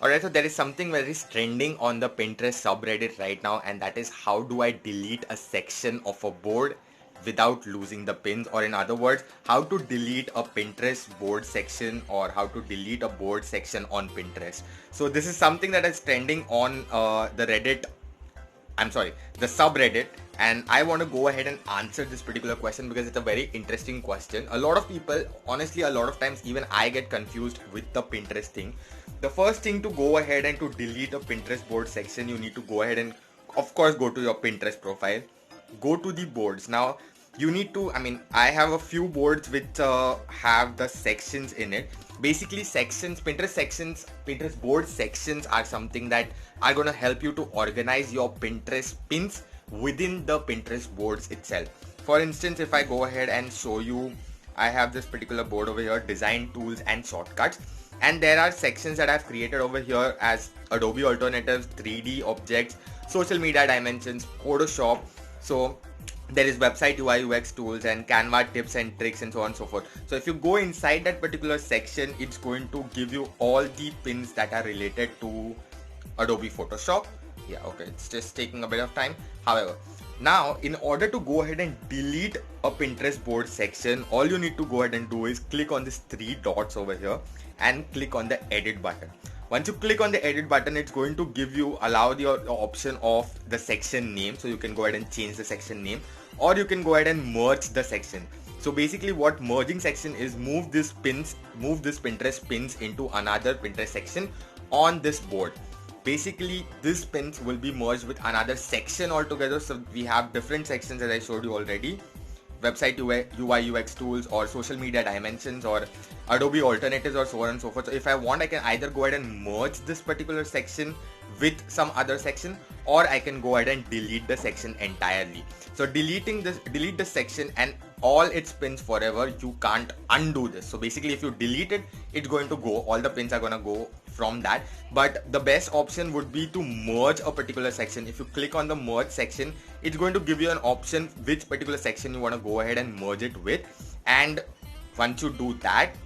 Alright, so there is something very trending on the Pinterest subreddit right now, and that is how do I delete a section of a board without losing the pins, or in other words, how to delete a Pinterest board section or how to delete a board section on Pinterest. So this is something that is trending on the subreddit, and I want to go ahead and answer this particular question because it's a very interesting question. A lot of people, honestly, a lot of times even I get confused with the Pinterest thing. The first thing to go ahead and to delete a Pinterest board section, you need to go ahead and of course go to your Pinterest profile, go to the boards. Now you need to, I have a few boards which have the sections in it. Basically Pinterest board sections are something that are going to help you to organize your Pinterest pins within the Pinterest boards itself. For instance, if I go ahead and show you, I have this particular board over here, design tools and shortcuts, and there are sections that I've created over here as Adobe alternatives, 3D objects, social media dimensions, Photoshop. So there is website UI UX tools and Canva tips and tricks and so on and so forth. So if you go inside that particular section, it's going to give you all the pins that are related to Adobe Photoshop. Yeah, okay, it's just taking a bit of time. However, now in order to go ahead and delete a Pinterest board section, all you need to go ahead and do is click on these three dots over here and click on the edit button. Once you click on the edit button, it's going to give you the option of the section name, so you can go ahead and change the section name, or you can go ahead and merge the section. So basically what merging section is, move this Pinterest pins into another Pinterest section on this board. Basically these pins will be merged with another section altogether. So we have different sections as I showed you already, website UI UX tools or social media dimensions or Adobe alternatives or so on and so forth. So if I want, I can either go ahead and merge this particular section with some other section, or I can go ahead and delete the section entirely. So delete the section and all its pins forever. You can't undo this. So basically if you delete it, it's going to go, all the pins are going to go from that. But the best option would be to merge a particular section. If you click on the merge section, it's going to give you an option which particular section you want to go ahead and merge it with. And once you do that,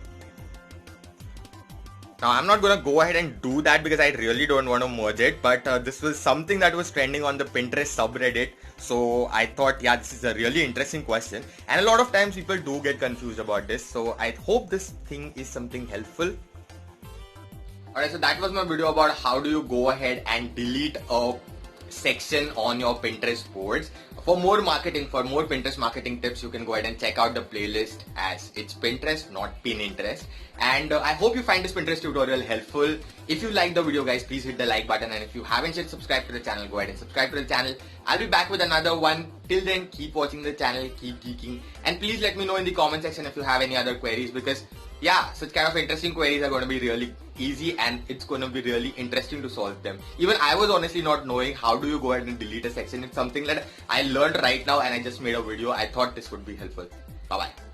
now I'm not going to go ahead and do that because I really don't want to merge it, but this was something that was trending on the Pinterest subreddit. So I thought, yeah, this is a really interesting question, and a lot of times people do get confused about this. So I hope this thing is something helpful. Alright, so that was my video about how do you go ahead and delete a section on your Pinterest boards. For more Pinterest marketing tips, you can go ahead and check out the playlist as it's Pinterest, not Pininterest. And I hope you find this Pinterest tutorial helpful. If you like the video, guys, please hit the like button, and if you haven't yet subscribed to the channel, go ahead and subscribe to the channel. I'll be back with another one. Till then, keep watching the channel, keep geeking, and please let me know in the comment section if you have any other queries, because yeah, such kind of interesting queries are going to be really easy and it's going to be really interesting to solve them. Even I was honestly not knowing how do you go ahead and delete a section. It's something that I learned right now and I just made a video. I thought this would be helpful. Bye bye.